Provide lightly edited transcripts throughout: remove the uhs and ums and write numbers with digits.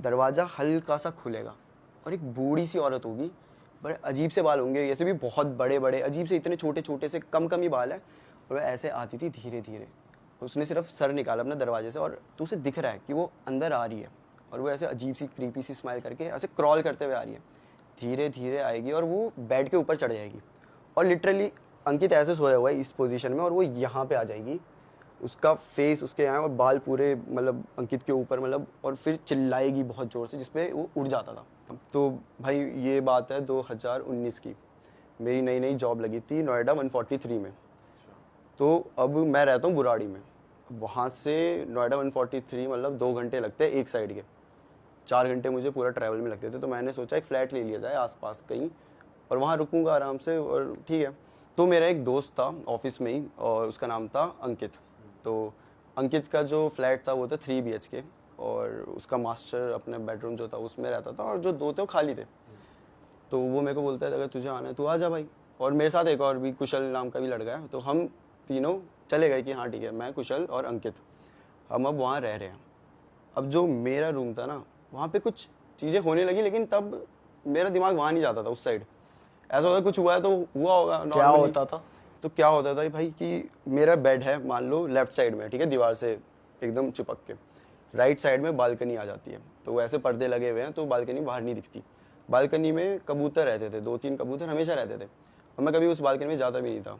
दरवाज़ा हल्का सा खुलेगा और एक बूढ़ी सी औरत होगी, बड़े अजीब से बाल होंगे, ऐसे भी बहुत बड़े बड़े अजीब से, इतने छोटे छोटे से कम ही बाल है, और वह ऐसे आती थी धीरे धीरे। उसने सिर्फ सर निकाला अपने दरवाजे से और तो उसे दिख रहा है कि वो अंदर आ रही है, और वो ऐसे अजीब सी क्रीपी सी स्माइल करके ऐसे क्रॉल करते हुए आ रही है। धीरे धीरे आएगी और वो बेड के ऊपर चढ़ जाएगी, और लिटरली अंकित ऐसे सोया हुआ है इस पोजीशन में, और वो यहाँ पे आ जाएगी, उसका फेस उसके यहाँ और बाल पूरे मतलब अंकित के ऊपर मतलब, और फिर चिल्लाएगी बहुत ज़ोर से जिसपे वो उड़ जाता था। तो भाई ये बात है 2019 की, मेरी नई नई जॉब लगी थी नोएडा 143 में। तो अब मैं रहता हूँ बुराड़ी में, वहाँ से नोएडा 143 मतलब 2 घंटे लगते हैं एक साइड के, 4 घंटे मुझे पूरा ट्रैवल में लगते थे। तो मैंने सोचा एक फ़्लैट ले लिया जाए आसपास कहीं, और वहाँ रुकूंगा आराम से, और ठीक है। तो मेरा एक दोस्त था ऑफिस में ही, और उसका नाम था अंकित। तो अंकित का जो फ्लैट था वो था 3 BHK, और उसका मास्टर अपने बेडरूम जो था उसमें रहता था, और जो 2 थे वो खाली थे। तो वो मेरे को बोलता है अगर तुझे आना है तो आ जा भाई, और मेरे साथ एक और भी कुशल नाम का भी लड़का है। तो हम तीनों चले गए कि हाँ ठीक है, मैं, कुशल और अंकित, हम अब वहाँ रह रहे हैं। अब जो मेरा रूम था ना, वहाँ पे कुछ चीज़ें होने लगी, लेकिन तब मेरा दिमाग वहाँ नहीं जाता था उस साइड। ऐसा होता कुछ हुआ है तो हुआ होगा नॉर्मली। क्या होता था? तो क्या होता था भाई कि मेरा बेड है मान लो लेफ्ट साइड में, ठीक है, दीवार से एकदम चिपक के, राइट साइड में बालकनी आ जाती है। तो वैसे पर्दे लगे हुए हैं तो बालकनी बाहर नहीं दिखती। बालकनी में कबूतर रहते थे, 2-3 कबूतर हमेशा रहते थे, और मैं कभी उस बालकनी में जाता भी नहीं था।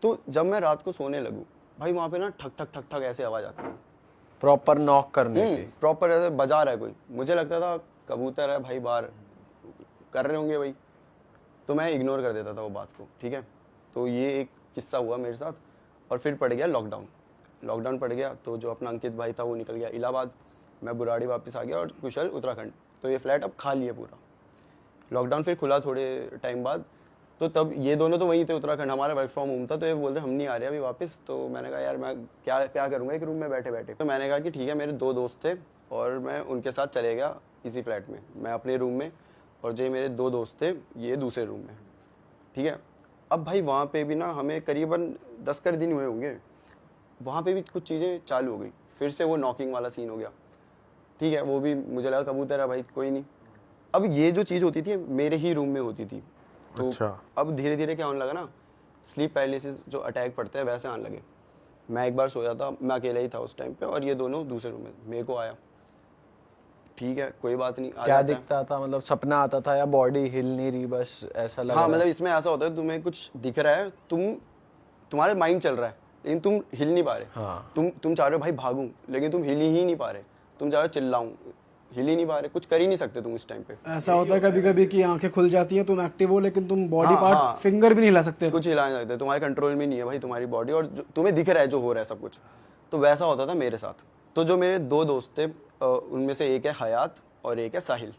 तो जब मैं रात को सोने लगूँ भाई, वहाँ पे ना ठक ठक ठक ठक ऐसे आवाज़ आती है, प्रॉपर नॉक करने की। प्रॉपर ऐसे बजा रहा है कोई। मुझे लगता था कबूतर है भाई, बाहर कर रहे होंगे भाई, तो मैं इग्नोर कर देता था वो बात को, ठीक है। तो ये एक किस्सा हुआ मेरे साथ, और फिर पड़ गया लॉकडाउन पड़ गया। तो जो अपना अंकित भाई था वो निकल गया इलाहाबाद, मैं बुराड़ी वापस आ गया, और कुशल उत्तराखंड। तो ये फ्लैट अब खाली है पूरा। लॉकडाउन फिर खुला थोड़े टाइम बाद, तो तब ये दोनों तो वहीं थे उत्तराखंड, हमारा वर्क फ्रॉम होम था। तो ये बोल रहे हम नहीं आ रहे अभी वापस। तो मैंने कहा यार मैं क्या करूँगा एक रूम में बैठे बैठे। तो मैंने कहा कि ठीक है, मेरे 2 दोस्त थे और मैं उनके साथ चले गया इसी फ्लैट में, मैं अपने रूम में, और जो मेरे 2 दोस्त थे ये दूसरे रूम में, ठीक है। अब भाई वहाँ पे भी ना हमें करीबन 10 कर दिन हुए होंगे, वहाँ पे भी कुछ चीज़ें चालू हो गई, फिर से वो नॉकिंग वाला सीन हो गया, ठीक है। वो भी मुझे लगा कबूतर है भाई, कोई नहीं। अब ये जो चीज़ होती थी मेरे ही रूम में होती थी। तो अच्छा। अब धीरे धीरे क्या होने लगा ना, स्लीप पैरालिसिस जो अटैक पड़ते हैं वैसे आने लगे। मैं एक बार सोया था, मैं अकेला ही था उस टाइम पे, और ये दोनों दूसरे रूम में, मेरे को आया, ठीक है कोई बात नहीं, आ क्या जाता है। दिखता था? मतलब सपना आता था या बॉडी हिल नहीं रही, बस ऐसा लग हाँ, रहा मतलब इसमें ऐसा होता है तुम्हें कुछ दिख रहा है, तुम्हारे माइंड चल रहा है, लेकिन तुम हिल नहीं पा रहे। हाँ। तुम चाह रहे हो भाई भागूं, लेकिन तुम हिल ही नहीं पा रहे। तुम चाह रहे हो चिल्लाऊं, हिल ही नहीं पा रहे, कुछ कर ही नहीं सकते तुम इस टाइम पे। ऐसा होता है कभी कभी कि आंखें खुल जाती हैं, तुम एक्टिव हो, लेकिन तुम बॉडी हाँ, पार्ट हाँ। फिंगर भी नहीं हिला सकते। कुछ हिला नहीं सकते, तुम्हारे कंट्रोल में नहीं है भाई तुम्हारी बॉडी, और तुम्हें दिख रहा है जो हो रहा है सब कुछ। तो वैसा होता था मेरे साथ। तो जो मेरे 2 दोस्त थे उनमें से एक है हयात और एक है साहिल।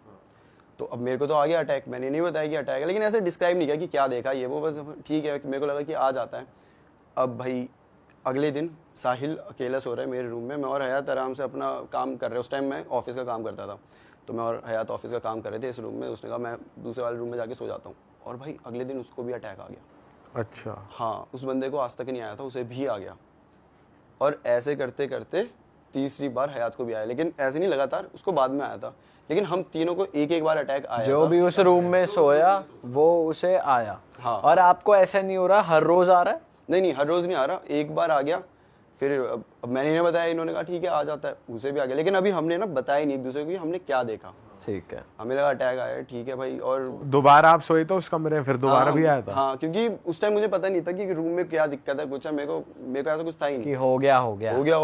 तो अब मेरे को तो आ गया अटैक, मैंने नहीं बताया कि अटैक है, लेकिन ऐसे डिस्क्राइब नहीं किया कि क्या देखा ये वो, बस ठीक है मेरे को लगा कि आ जाता है। अब भाई अगले दिन साहिल अकेला सो रहा है मेरे रूम में, मैं और हयात आराम से अपना काम कर रहे हैं। उस टाइम मैं ऑफिस का काम करता था, तो मैं और हयात ऑफिस का काम कर रहे थे इस रूम में। उसने कहा मैं दूसरे वाले रूम में जाके सो जाता हूँ, और भाई अगले दिन उसको भी अटैक आ गया। अच्छा। हाँ, उस बंदे को आज तक नहीं आया था, उसे भी आ गया। और ऐसे करते करते तीसरी बार हयात को भी आया, लेकिन ऐसे नहीं लगातार, उसको बाद में आया था। लेकिन हम तीनों को एक एक बार अटैक आया जो था। भी उस रूम में सोया वो उसे आया। हाँ। और आपको ऐसा नहीं हो रहा हर रोज आ रहा है? नहीं, हर रोज नहीं आ रहा, एक बार आ गया। फिर अब मैंने इन्हें बताया, इन्होंने कहा ठीक है आ जाता है, उसे भी आ गया। लेकिन अभी हमने ना बताया नहीं एक दूसरे को कि हमने क्या देखा। ठीक है। हमें लगा अटैक आया है, ठीक है भाई। और दोबारा आप सोए तो उस कमरे में फिर दोबारा भी आया था? हाँ, क्योंकि उस टाइम मुझे पता नहीं था कि रूम में क्या दिक्कत है, कुछ है। मेरे को ऐसा कुछ था ही नहीं कि हो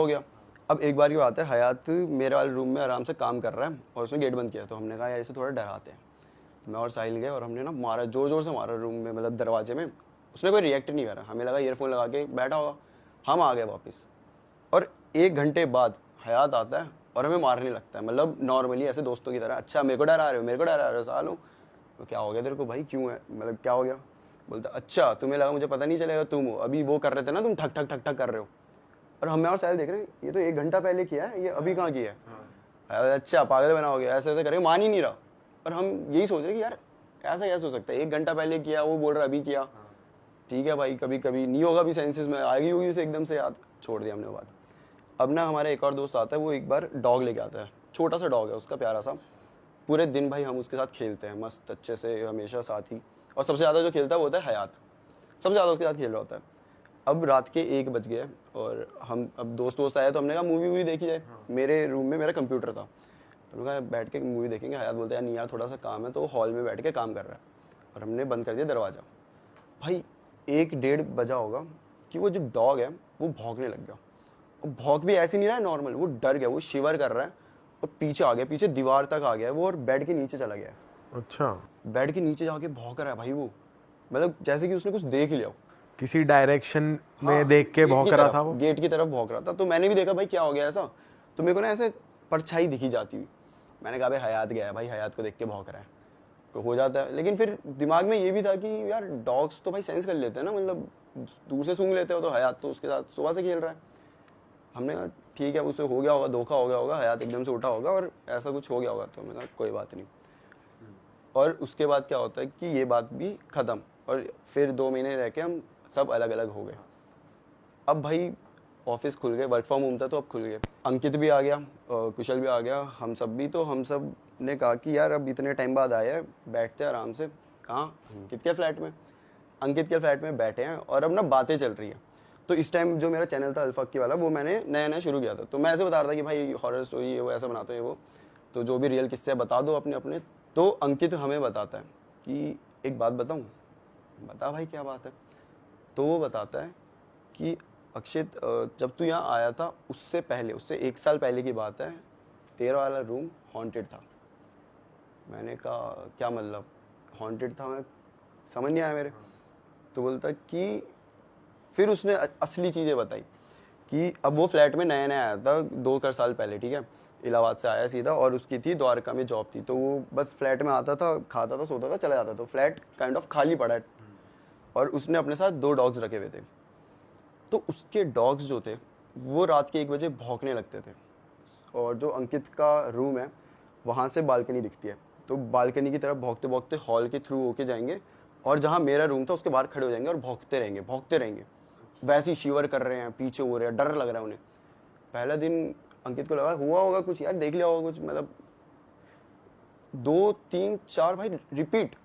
गया। अब एक बार की बात है, हयात मेरे वाले रूम में आराम से काम कर रहा है और उसने गेट बंद किया। तो हमने कहा यार इसे थोड़ा डराते हैं। तो मैं और साहिल गए और हमने ना मारा, जोर जोर से मारा रूम में, मतलब दरवाजे में। उसने कोई रिएक्ट नहीं करा, हमें लगा ईयरफोन लगा के बैठा होगा। हम आ गए वापस, और 1 घंटे बाद हयात आता है और हमें मारने लगता है, मतलब नॉर्मली ऐसे दोस्तों की तरह। अच्छा मेरे को डरा रहे हो सालों, तो क्या हो गया तेरे को भाई, क्यों है, मतलब क्या हो गया? बोलता अच्छा तुम्हें लगा मुझे पता नहीं चलेगा, तुम हो अभी वो कर रहे थे ना, तुम ठक ठक ठक ठक कर रहे हो। और हम और साहिल देख रहे हैं ये तो 1 घंटा पहले किया है, ये अभी कहाँ किया है? अच्छा पागल बनाओगे, ऐसे ऐसे करेंगे, मान ही नहीं रहा। और हम यही सोच रहे कि यार ऐसा कैसे हो सकता है, 1 घंटा पहले किया, वो बोल रहा अभी किया। ठीक है भाई, कभी कभी नहीं होगा भी, सेंसेस में आएगी होगी उसे एकदम से याद, छोड़ दिया हमने बात। अब ना हमारा एक और दोस्त आता है, वो एक बार डॉग लेके आता है छोटा सा डॉग है उसका, प्यारा सा। पूरे दिन भाई हम उसके साथ खेलते हैं मस्त अच्छे से, हमेशा साथ ही। और सबसे ज़्यादा जो खेलता है वो होता है हयात, सबसे ज़्यादा उसके साथ खेल रहा होता है। अब रात के 1 बज गए और हम अब दोस्त आए तो हमने कहा मूवी वूवी देखी जाए। मेरे रूम में मेरा कंप्यूटर था, तो हमने कहा बैठ के मूवी देखेंगे। हयात बोलते हैं नहीं यार थोड़ा सा काम है, तो हॉल में बैठ के काम कर रहा है। और हमने बंद कर दिया दरवाज़ा। भाई 1-1:30 बजा होगा कि वो जो डॉग है वो भौंकने लग गया। और भौंक भी ऐसे नहीं रहा है नॉर्मल, वो डर गया, वो शिवर कर रहा है और पीछे आ गया, पीछे दीवार तक आ गया वो, और बेड के नीचे चला गया है। अच्छा, बेड के नीचे जाके भौंक रहा है भाई वो, मतलब जैसे कि उसने कुछ देख लिया हो। किसी डायरेक्शन में हाँ, देख के गेट भौंक की रहा तरफ, था वो। गेट की तरफ भौंक रहा था। तो मैंने भी देखा भाई क्या हो गया ऐसा, तो मेरे को ना ऐसे परछाई दिखी जाती हुई। मैंने कहा भाई हयात गया है, भाई हयात को देख के भौंक रहा है, तो हो जाता है। लेकिन फिर दिमाग में ये भी था कि यार डॉग्स तो भाई सेंस कर लेते हैं ना, मतलब दूर से सूंघ लेते हो, तो हयात तो उसके साथ सुबह से खेल रहा है। हमने कहा ठीक है, उससे हो गया होगा, धोखा हो गया होगा, हयात एकदम से उठा होगा और ऐसा कुछ हो गया होगा। तो मैंने कहा कोई बात नहीं। और उसके बाद क्या होता है कि ये बात भी ख़त्म, और फिर 2 महीने रह के हम सब अलग अलग हो गए। अब भाई ऑफिस खुल गए, वर्क फ्रॉम होम था तो अब खुल गए। अंकित भी आ गया, कुशल भी आ गया, हम सब भी। तो हम सब ने कहा कि यार अब इतने टाइम बाद आया है, बैठते हैं आराम से। कहाँ? अंकित के फ्लैट में। अंकित के फ्लैट में बैठे हैं और अब ना बातें चल रही हैं। तो इस टाइम जो मेरा चैनल था अल्फाकी वाला, वो मैंने नया नया शुरू किया था। तो मैं ऐसे बता रहा था कि भाई हॉरर स्टोरी है वो, ऐसा बनाते हैं वो, तो जो भी रियल किस्से बता दो अपने अपने। तो अंकित हमें बताता है कि एक बात बताऊँ। बता भाई क्या बात है। तो वो बताता है कि अक्षित जब तू यहाँ आया था उससे पहले, उससे 1 साल पहले की बात है, तेरा वाला रूम हॉन्टेड था। मैंने कहा क्या मतलब हॉन्टेड था, मैं समझ नहीं आया मेरे। तो बोलता कि फिर उसने असली चीज़ें बताई कि अब वो फ्लैट में नया नया आया था 2 साल पहले, ठीक है, इलाहाबाद से आया सीधा, और उसकी थी द्वारका में जॉब थी। तो वो बस फ्लैट में आता था, खाता था, सोता था, चला जाता था। तो फ्लैट काइंड ऑफ खाली पड़ा है, और उसने अपने साथ 2 डॉग्स रखे हुए थे। तो उसके डॉग्स जो थे वो रात के 1 बजे भौंकने लगते थे। और जो अंकित का रूम है वहाँ से बालकनी दिखती है, तो बालकनी की तरफ भौंकते भौंकते हॉल के थ्रू होके जाएंगे, और जहाँ मेरा रूम था उसके बाहर खड़े हो जाएंगे और भौंकते रहेंगे, भौंकते रहेंगे। वैसे ही शिवर कर रहे हैं, पीछे हो रहे हैं, डर लग रहा है उन्हें। पहला दिन अंकित को लगा हुआ होगा कुछ यार, देख लिया होगा कुछ, मतलब 2, 3, 4 भाई रिपीट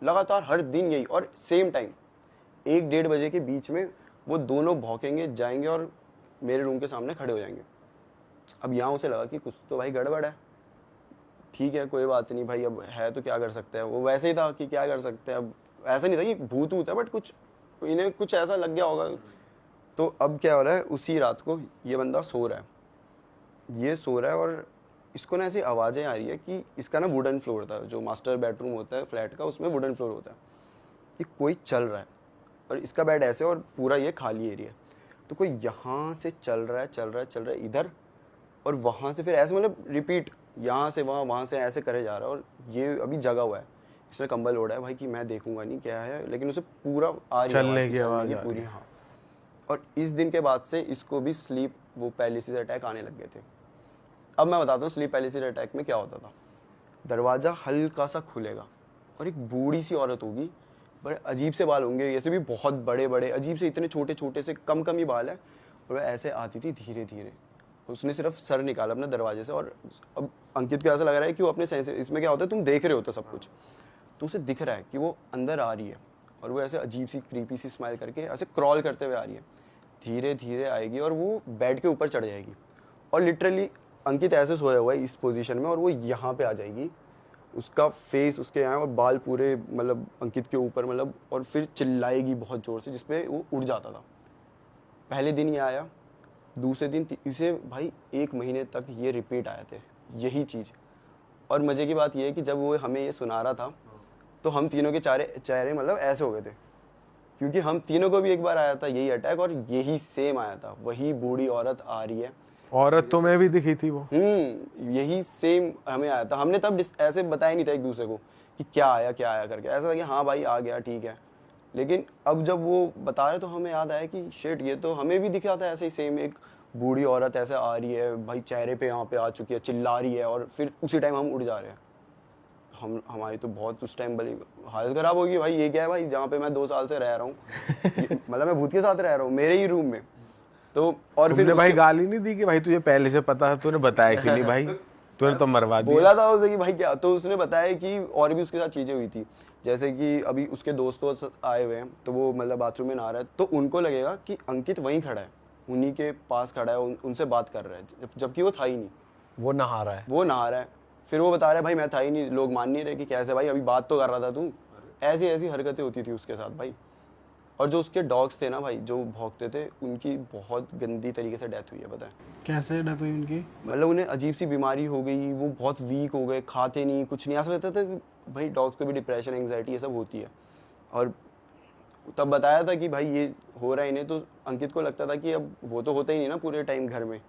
लगातार हर दिन यही, और सेम टाइम 1-1:30 बजे के बीच में वो दोनों भौंकेंगे, जाएंगे और मेरे रूम के सामने खड़े हो जाएंगे। अब यहाँ उसे लगा कि कुछ तो भाई गड़बड़ है। ठीक है कोई बात नहीं भाई, अब है तो क्या कर सकते हैं। वो वैसे ही था कि क्या कर सकते हैं, अब ऐसा नहीं था कि भूत है, बट कुछ इन्हें कुछ ऐसा लग गया होगा। तो अब क्या हो रहा है, उसी रात को ये बंदा सो रहा है, ये सो रहा है, और इसको ना ऐसी आवाज़ें आ रही है कि इसका ना वुडन फ्लोर था, जो मास्टर बेडरूम होता है फ्लैट का, उसमें वुडन फ्लोर होता है, कि कोई चल रहा है, और इसका बेड ऐसे, और पूरा ये खाली एरिया है। तो कोई यहाँ से चल रहा है इधर, और वहाँ से फिर ऐसे, मतलब रिपीट, यहाँ से वहाँ से ऐसे करे जा रहा है। और ये अभी जगा हुआ है, इसने कंबल ओढ़ा है भाई कि मैं देखूंगा नहीं क्या है, लेकिन उसे पूरा आ रही है चलने की आवाज़ आवाज़ पूरी। हाँ, और इस दिन के बाद से इसको भी स्लीप वो पैरालिसिस अटैक आने लग गए थे। अब मैं बताता हूँ स्लीप पैरालिसिस अटैक में क्या होता था। दरवाज़ा हल्का सा खुलेगा और एक बूढ़ी सी औरत होगी, बड़े अजीब से बाल होंगे, ऐसे भी बहुत बड़े बड़े अजीब से, इतने छोटे छोटे से कम कम ही बाल है, और वह ऐसे आती थी धीरे धीरे। उसने सिर्फ सर निकाला अपने दरवाजे से, और अब अंकित को ऐसा लग रहा है कि वो अपने सेंस, इसमें क्या होता है तुम देख रहे होते सब कुछ, तो उसे दिख रहा है कि वो अंदर आ रही है, और वो ऐसे अजीब सी क्रीपी सी स्माइल करके ऐसे क्रॉल करते हुए आ रही है। धीरे धीरे आएगी और वो बेड के ऊपर चढ़ जाएगी, और लिटरली अंकित ऐसे सोया हुआ है इस पोजीशन में, और वो यहाँ पे आ जाएगी, उसका फेस उसके यहाँ और बाल पूरे मतलब अंकित के ऊपर, मतलब, और फिर चिल्लाएगी बहुत ज़ोर से, जिसपे वो उड़ जाता था। पहले दिन ये आया, दूसरे दिन इसे भाई 1 महीने तक ये रिपीट आए थे यही चीज़। और मज़े की बात ये है कि जब वो हमें ये सुना रहा था तो हम तीनों के चेहरे मतलब ऐसे हो गए थे, क्योंकि हम तीनों को भी एक बार आया था यही अटैक, और यही सेम आया था, वही बूढ़ी औरत आ रही है। औरत तो मैं भी दिखी थी वो। यही सेम हमें आया था। हमने तब ऐसे बताया नहीं था एक दूसरे को कि क्या आया करके, ऐसा था कि हाँ भाई आ गया ठीक है। लेकिन अब जब वो बता रहे तो हमें याद आया कि शिट, ये तो हमें भी दिखा था ऐसे ही सेम, एक बूढ़ी औरत ऐसे आ रही है भाई, चेहरे पे यहाँ पे आ चुकी है, चिल्ला रही है, और फिर उसी टाइम हम उड़ जा रहे हैं। हमारी तो बहुत उस टाइम बड़ी हालत ख़राब होगी भाई, ये क्या है भाई, जहाँ पे मैं 2 साल से रह रहा हूँ, मतलब मैं भूत के साथ रह रहा हूँ मेरे ही रूम में। तो और फिर भाई गाली नहीं दी कि भाई तुझे पहले से पता था, तूने बताया कि नहीं भाई, तूने तो मरवा दिया। बोला था उसे कि भाई क्या, तो उसने बताया कि और भी उसके साथ चीज़ें हुई थी, जैसे कि अभी उसके दोस्त आए हुए हैं, तो वो मतलब बाथरूम में नहा रहा है, तो उनको लगेगा कि अंकित वहीं खड़ा है, उन्हीं के पास खड़ा है, उनसे बात कर रहा है, जबकि वो था ही नहीं, वो नहा रहा है। वो नहा रहा है। फिर वो बता रहा है भाई मैं था ही नहीं, लोग मान नहीं रहे कि कैसे भाई, अभी बात तो कर रहा था तू। ऐसी ऐसी हरकतें होती थी उसके साथ भाई। और जो उसके डॉग्स थे ना भाई, जो भौंकते थे, उनकी बहुत गंदी तरीके से डेथ हुई है, पता है। कैसे डेथ हुई उनकी? मतलब उन्हें अजीब सी बीमारी हो गई, वो बहुत वीक हो गए, खाते नहीं कुछ नहीं, ऐसा लगता था कि भाई डॉग्स को भी डिप्रेशन, एंग्जाइटी ये सब होती है। और तब बताया था कि भाई ये हो रहा है इन्हें, तो अंकित को लगता था कि अब वो तो होता ही नहीं ना पूरे टाइम घर में,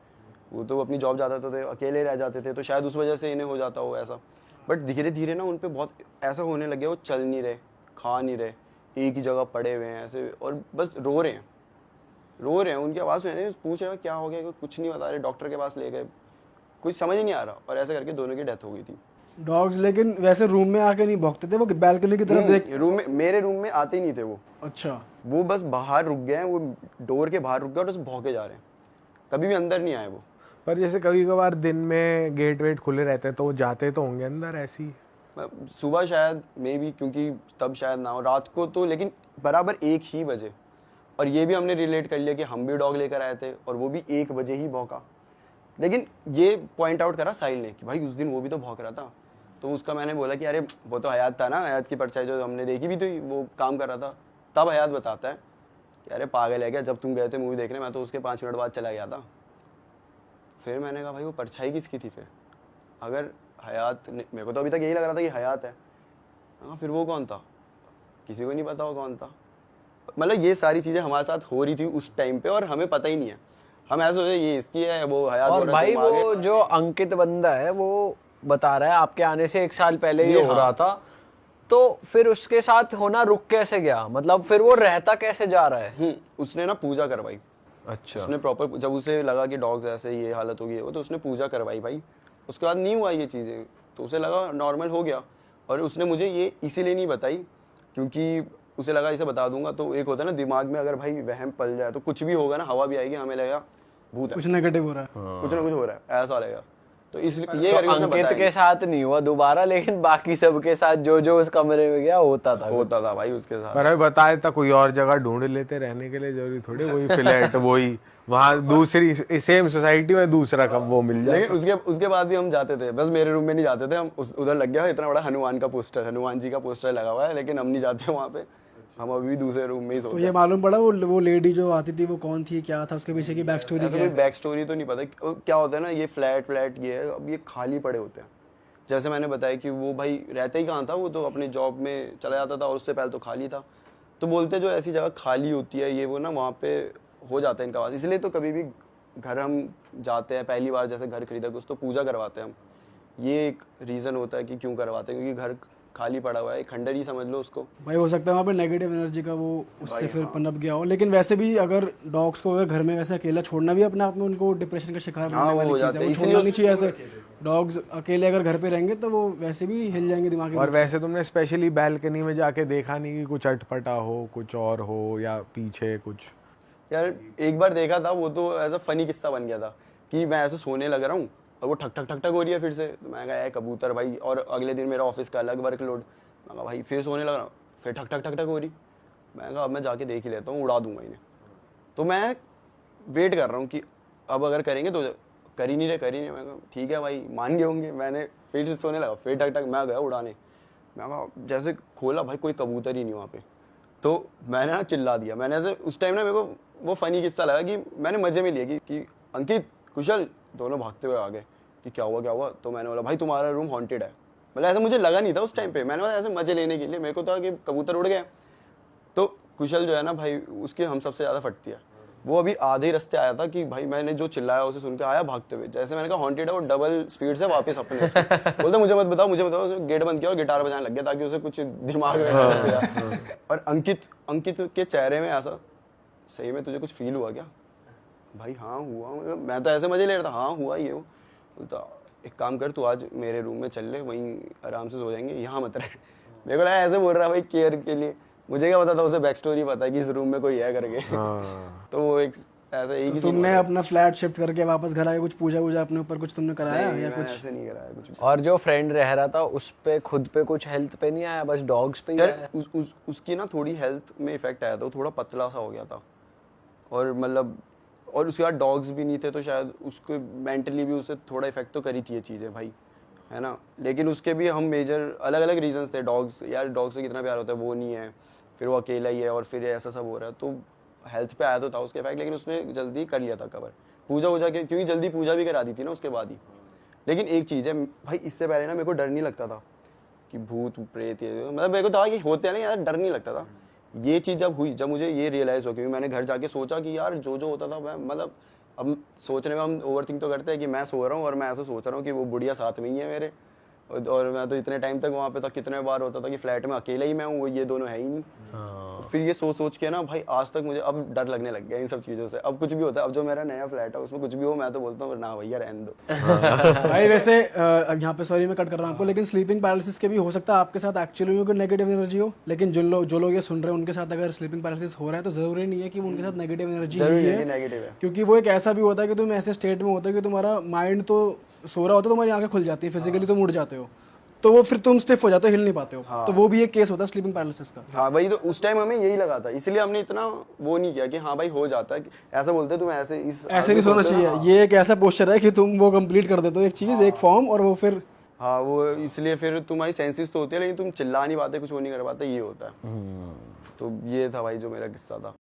वो तो अपनी जॉब जाता थे, अकेले रह जाते थे, तो शायद उस वजह से इन्हें हो जाता हो ऐसा। बट धीरे धीरे ना उन पे बहुत ऐसा होने लग गया, वो चल नहीं रहे, खा नहीं रहे, एक ही जगह पड़े हुए हैं ऐसे, और बस रो रहे हैं, उनकी आवाज़ सुन रही है, पूछ रहे हैं क्या हो गया, कुछ नहीं बता रहे, डॉक्टर के पास ले गए, कुछ समझ ही नहीं आ रहा, और ऐसा करके दोनों की डेथ हो गई थी। डॉग्स लेकिन वैसे रूम में आके नहीं भौंकते थे, वो बैल्कनी की तरफ देख? रूम में, मेरे रूम में आते ही नहीं थे वो। अच्छा। वो बस बाहर रुक गए हैं, वो डोर के बाहर रुक गए और बस भौंके जा रहे हैं, कभी भी अंदर नहीं आए वो। पर जैसे कभी कभार दिन में गेट वेट खुले रहते हैं तो वो जाते तो होंगे अंदर ऐसी? सुबह शायद मे बी, क्योंकि तब शायद ना हो, रात को तो लेकिन बराबर 1 ही बजे। और ये भी हमने रिलेट कर लिया कि हम भी डॉग लेकर आए थे और वो भी 1 बजे ही भौंका। लेकिन ये पॉइंट आउट करा साहिल ने कि भाई उस दिन वो भी तो भौंक रहा था। तो उसका मैंने बोला कि अरे वो तो हयात था ना, हयात की परछाई जो हमने देखी भी थी, वो काम कर रहा था। तब हयात बताता है कि अरे पागल है क्या, जब तुम गए थे मूवी देखने, मैं तो उसके 5 मिनट बाद चला गया था। फिर मैंने कहा भाई वो परछाई किसकी थी फिर? अगर हयात, मेरे को तो अभी तक यही लग रहा था कि हयात है। हाँ, फिर वो कौन था? किसी को नहीं पता वो कौन था। मतलब ये सारी चीज़ें हमारे साथ हो रही थी उस टाइम पे और हमें पता ही नहीं है। हम ऐसे सोचे ये इसकी है, वो हयात। और भाई वो जो अंकित बंदा है वो बता रहा है आपके आने से 1 साल पहले ये हो रहा था, तो फिर उसके साथ होना रुक कैसे गया? मतलब फिर वो रहता कैसे जा रहा है? उसने ना पूजा करवाई। अच्छा। उसने प्रॉपर, जब उसे लगा कि डॉग्स ऐसे ये हालत होगी वो, तो उसने पूजा करवाई भाई। उसके बाद नहीं हुआ ये चीज़ें, तो उसे लगा नॉर्मल हो गया। और उसने मुझे ये इसीलिए नहीं बताई क्योंकि उसे लगा इसे बता दूंगा तो एक होता है ना दिमाग में, अगर भाई वहम पल जाए तो कुछ भी होगा ना, हवा भी आएगी, हमें लगेगा भूत है, कुछ नेगेटिव हो रहा है। कुछ ना कुछ हो रहा है, ऐसा लगेगा। तो इसलिए ये करके उसने अंकित बताया। के साथ नहीं हुआ दोबारा, लेकिन बाकी सबके साथ जो जो उस कमरे में गया होता था भाई उसके साथ। पर अभी बताया था कोई और जगह ढूंढ लेते रहने के लिए, जरूरी थोड़ी वही फ्लैट वही वहाँ दूसरी सेम सोसाइटी में दूसरा कब वो मिल जाए। लेकिन उसके बाद भी हम जाते थे, बस मेरे रूम में नहीं जाते थे हम। उधर लग गया इतना बड़ा हनुमान का पोस्टर, हनुमान जी का पोस्टर लगा हुआ है, लेकिन हम नहीं जाते वहाँ पे, हम अभी भी दूसरे रूम में ही सोते तो ये मालूम पड़ा वो लेडी जो आती थी वो कौन थी, क्या था उसके पीछे की बैक स्टोरी? कोई बैक स्टोरी तो नहीं पता। क्या होता है ना, ये फ्लैट ये है, अब ये खाली पड़े होते हैं। जैसे मैंने बताया कि वो भाई रहता ही कहाँ था, वो तो अपनी जॉब में चला जाता था और उससे पहले तो खाली था। तो बोलते जो ऐसी जगह खाली होती है ये वो ना, वहाँ पे हो जाता है इनका वास। इसलिए तो कभी भी घर हम जाते हैं पहली बार, जैसे घर खरीदा कुछ, तो पूजा करवाते हैं हम। ये एक रीज़न होता है कि क्यों करवाते हैं, क्योंकि घर खाली पड़ा हुआ है, खंडर ही समझ लो उसको। भाई हो सकता है वहाँ पे नेगेटिव एनर्जी का वो उससे फिर पनप गया हो। लेकिन वैसे भी अगर डॉग्स को अगर घर में वैसे अकेला छोड़ना भी अपने आप में उनको डिप्रेशन का शिकार बनने वाली चीज़ है, वो छोड़ना नहीं चाहिए ऐसे। डॉग्स अकेले अगर घर पे रहेंगे तो वो वैसे भी हिल जाएंगे दिमाग। और वैसे तुमने स्पेशली बैल्कनी में जाके देखा नहीं कि कुछ अटपटा हो, कुछ और हो, या पीछे कुछ? यार एक बार देखा था, वो तो ऐसा फनी किस्सा बन गया था कि मैं ऐसे सोने लग रहा हूँ और वो ठक ठक ठक ठक हो रही है फिर से। तो मैं कहा कबूतर भाई, और अगले दिन मेरा ऑफिस का अलग वर्कलोड। मैं कहा भाई फिर सोने लग रहा हूँ, फिर ठक ठक ठक ठक हो रही। मैं कहा अब मैं जाके देख ही लेता हूँ, उड़ा दूंगा इन्हें। तो मैं वेट कर रहा हूँ कि अब अगर करेंगे तो कर ही नहीं रहे। मैं कहा ठीक है भाई, मान गए होंगे। मैंने फिर से सोने लगा, फिर ठक ठक, मैं गया उड़ाने। मैं कहा जैसे खोला भाई, कोई कबूतर ही नहीं वहाँ पे। तो मैंने ना चिल्ला दिया। मैंने ऐसे उस टाइम ना मेरे को वो फनी किस्सा लगा कि मैंने मजे में लिया कि अंकित कुशल दोनों भागते हुए आ गए कि क्या हुआ। तो मैंने बोला भाई तुम्हारा रूम हॉन्टेड है। मतलब ऐसा मुझे लगा नहीं था उस टाइम पे, मैंने बोला ऐसे मजे लेने के लिए, मेरे को था कि कबूतर उड़ गए। तो कुशल जो है ना भाई, उसकी हम सबसे ज़्यादा फटती है। वो अभी आधे रास्ते आया था कि भाई मैंने जो चिल्लाया उसे सुन के आया भागते हुए। जैसे मैंने कहा हॉन्टेड है, वो डबल स्पीड से वापस अपने बोलता मुझे मत बताओ। उसने गेट बंद किया और गिटार बजाने लग गया ताकि उसे कुछ दिमाग में ना घुसे। और अंकित के चेहरे में ऐसा, सही में तुझे कुछ फील हुआ क्या? भाई हाँ हुआ। मैं तो ऐसे मजे ले रहा था, हाँ हुआ ही है वो। तो एक काम कर, तू आज मेरे रूम में चल ले, वहीं आराम से सो जाएंगे, यहाँ मत रहे। मेरे को लगा ऐसे बोल रहा भाई केयर के लिए। मुझे क्या पता था उसे बैक स्टोरी पता है कि इस रूम में कोई है करके। तो वो एक ऐसा एक ही scene तुमने हुआ था। अपना फ्लैट शिफ्ट करके वापस घर आके कुछ पूजा वूजा अपने ऊपर कुछ तुमने कराया नहीं, या मैंने कुछ? ऐसे नहीं कराया कुछ भी। और जो फ्रेंड रह रहा था उस पे खुद पे कुछ हेल्थ पे नहीं आया, बस डॉग्स पे ही यार आया? उसकी ना थोड़ी हेल्थ में इफेक्ट आया था, वो थोड़ा पतला सा हो गया था, और मतलब और उसके बाद डॉग्स भी नहीं थे, तो शायद उसको मेंटली भी उससे थोड़ा इफेक्ट तो करी थी ये चीज़ें भाई, है ना। लेकिन उसके भी हम मेजर अलग अलग रीजंस थे। डॉग्स, यार डॉग से कितना प्यार होता है, वो नहीं है, फिर वो अकेला ही है, और फिर ऐसा सब हो रहा है, तो हेल्थ पे आया तो था उसके इफेक्ट, लेकिन उसने जल्दी कर लिया था कवर पूजा वूजा के, क्योंकि जल्दी पूजा भी करा दी थी ना उसके बाद ही। लेकिन एक चीज़ है भाई, इससे पहले ना मेरे को डर नहीं लगता था कि भूत प्रेत, ये मतलब मेरे को था कि होते हैं ना यार, डर नहीं लगता था। ये चीज़ जब हुई, जब मुझे ये रियलाइज़ हो, क्योंकि मैंने घर जाके सोचा कि यार जो होता था मैं, मतलब अब सोचने में हम ओवर थिंक तो करते हैं कि मैं सो रहा हूँ और मैं ऐसा सोच रहा हूँ कि वो बुढ़िया साथ में ही है मेरे, और मैं तो इतने टाइम तक वहाँ पे था, कितने बार होता था कि फ्लैट में अकेला ही मैं हूँ, वो ये दोनों है ही नहीं। फिर ये सोच के ना भाई आज तक मुझे अब डर लगने लग गया इन सब चीज़ों से। अब कुछ भी होता है, अब जो मेरा नया फ्लैट है उसमें कुछ भी हो, मैं तो बोलता हूँ ना भैया रहने दो। भाई वैसे अब यहाँ पे सॉरी मैं कट कर रहा हूँ आपको, लेकिन स्लीपिंग पैरालिसिस के भी हो सकता है आपके साथ एक्चुअली में कोई नेगेटिव एनर्जी हो, लेकिन जो लोग ये सुन रहे हैं उनके साथ अगर स्लीपिंग पैरालिसिस हो रहा है तो जरूरी नहीं है कि वो उनके साथ नेगेटिव एनर्जी ही जरूरी है, है कि नेगेटिव है। क्योंकि वो एक ऐसा भी होता है कि तुम ऐसे स्टेट में होते हो कि तुम्हारा माइंड तो सो रहा होता है, तुम्हारी आंखें खुल जाती है, फिजिकली तुम उड़ जाते हो, तो वो फिर तुम स्टिफ हो जाते हो, हिल नहीं पाते हो। तो वो भी एक केस होता है स्लीपिंग पैरालिसिस का। हाँ वही तो, उस टाइम हमें यही लगा था, इसलिए हमने इतना वो नहीं किया कि हाँ भाई हो जाता है, ऐसा बोलते तुम ऐसे इस ऐसे नहीं सोना चाहिए, ये एक ऐसा पोस्चर है कि तुम वो कंप्लीट कर देते हो एक चीज, एक फॉर्म, और वो फिर हाँ वो इसलिए फिर तुम्हारी सेंसेस तो होती है, लेकिन तुम चिल्ला नहीं पाते, कुछ वो नहीं कर पाते, ये होता है। तो ये था भाई जो मेरा किस्सा था।